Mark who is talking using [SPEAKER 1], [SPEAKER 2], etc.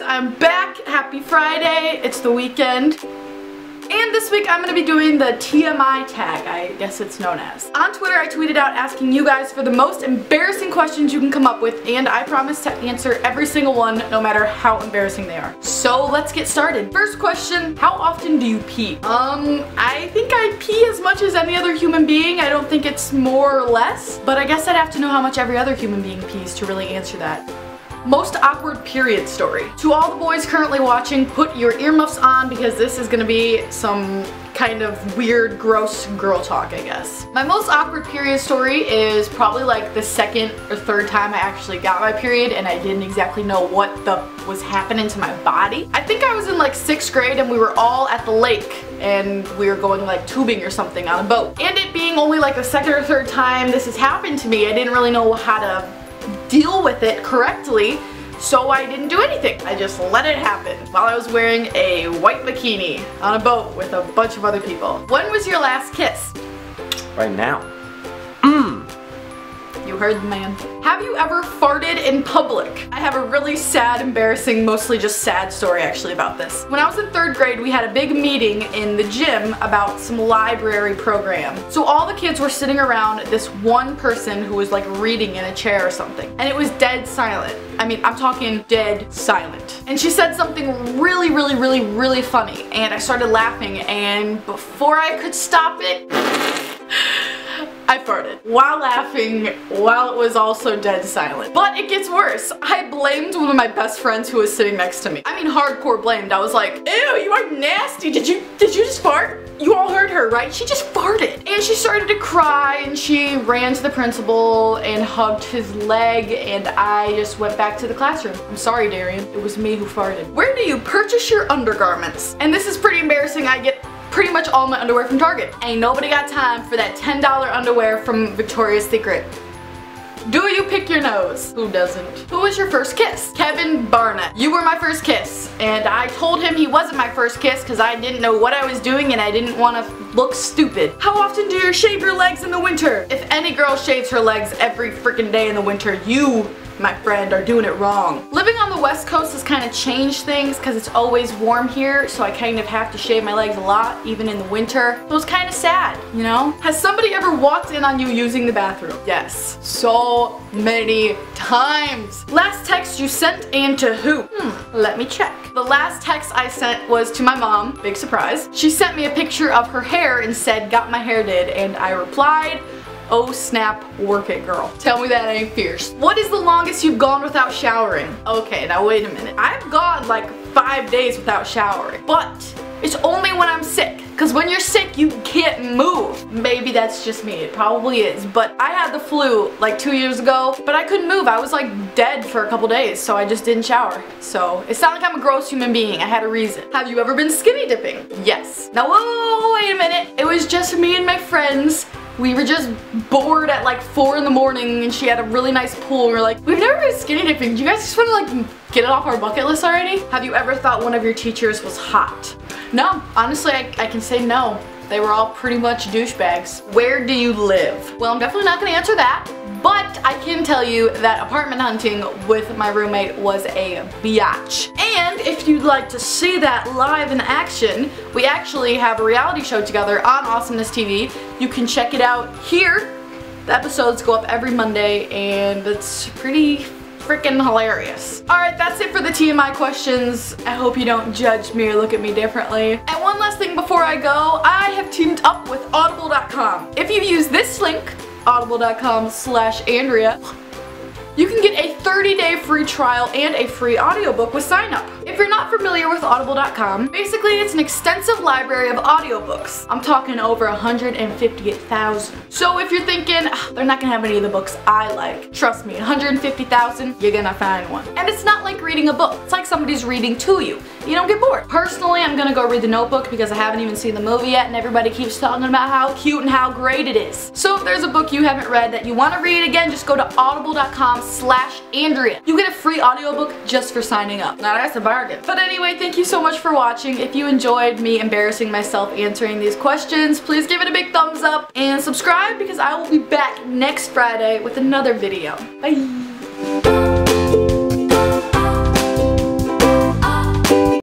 [SPEAKER 1] I'm back. Happy Friday. It's the weekend. And this week I'm going to be doing the TMI tag, I guess it's known as. On Twitter I tweeted out asking you guys for the most embarrassing questions you can come up with, and I promise to answer every single one no matter how embarrassing they are. So let's get started. First question, how often do you pee? I think I pee as much as any other human being. I don't think it's more or less, but I guess I'd have to know how much every other human being pees to really answer that. Most awkward period story. To all the boys currently watching, put your earmuffs on because this is gonna be some kind of weird, gross girl talk, I guess. My most awkward period story is probably like the second or third time I actually got my period and I didn't exactly know what was happening to my body. I think I was in like 6th grade and we were all at the lake and we were going like tubing or something on a boat. And it being only like the second or third time this has happened to me, I didn't really know how to deal with it correctly, so I didn't do anything. I just let it happen while I was wearing a white bikini on a boat with a bunch of other people. When was your last kiss?
[SPEAKER 2] Right now.
[SPEAKER 1] You heard the man. Have you ever farted in public? I have a really sad, embarrassing, mostly just sad story actually about this. When I was in 3rd grade, we had a big meeting in the gym about some library program. So all the kids were sitting around this one person who was like reading in a chair or something. And it was dead silent. I mean, I'm talking dead silent. And she said something really funny. And I started laughing, and before I could stop it, I farted while laughing, while it was also dead silent. But it gets worse. I blamed one of my best friends who was sitting next to me. I mean, hardcore blamed. I was like, ew, you are nasty. Did you just fart? You all heard her, right? She just farted. And she started to cry and she ran to the principal and hugged his leg, and I just went back to the classroom. I'm sorry, Darian. It was me who farted. Where do you purchase your undergarments? And this is pretty embarrassing. I get pretty much all my underwear from Target. Ain't nobody got time for that $10 underwear from Victoria's Secret. Do you pick your nose? Who doesn't? Who was your first kiss? Kevin Barnett. You were my first kiss. And I told him he wasn't my first kiss because I didn't know what I was doing and I didn't want to look stupid. How often do you shave your legs in the winter? If any girl shaves her legs every freaking day in the winter, you, my friend, are doing it wrong. Living on the West Coast has kind of changed things because it's always warm here, so I kind of have to shave my legs a lot, even in the winter. So it's kind of sad, you know? Has somebody ever walked in on you using the bathroom? Yes. So many times. Last text you sent and to who? Let me check. The last text I sent was to my mom, big surprise. She sent me a picture of her hair and said, got my hair did, and I replied, oh snap, work it girl. Tell me that ain't fierce. What is the longest you've gone without showering? Okay, now wait a minute. I've gone like 5 days without showering, but it's only when I'm sick. Because when you're sick, you can't move. Maybe that's just me, it probably is. But I had the flu like 2 years ago, but I couldn't move. I was like dead for a couple days, so I just didn't shower. So it's not like I'm a gross human being, I had a reason. Have you ever been skinny dipping? Yes. Now whoa, wait a minute. It was just me and my friends. We were just bored at like 4 in the morning and she had a really nice pool. We're like, we've never been skinny dipping. Do you guys just want to like get it off our bucket list already? Have you ever thought one of your teachers was hot? No, honestly I can say no. They were all pretty much douchebags. Where do you live? Well, I'm definitely not going to answer that. But I can tell you that apartment hunting with my roommate was a biatch. And if you'd like to see that live in action, we actually have a reality show together on Awesomeness TV. You can check it out here. The episodes go up every Monday and it's pretty freaking hilarious. Alright, that's it for the TMI questions. I hope you don't judge me or look at me differently. And one last thing before I go, I have teamed up with Audible.com. If you use this link, audible.com/Andrea, you can get a 30-day free trial and a free audiobook with sign up. If you're not familiar with audible.com, basically it's an extensive library of audiobooks. I'm talking over 150,000. So if you're thinking, they're not gonna have any of the books I like, trust me, 150,000, you're gonna find one. And it's not like reading a book, it's like somebody's reading to you. You don't get bored. Personally, I'm gonna go read The Notebook because I haven't even seen the movie yet and everybody keeps talking about how cute and how great it is. So if there's a book you haven't read that you wanna read, again, just go to audible.com/Andrea. You get a free audiobook just for signing up. Now that's a bargain. But anyway, thank you so much for watching. If you enjoyed me embarrassing myself answering these questions, please give it a big thumbs up and subscribe because I will be back next Friday with another video. Bye!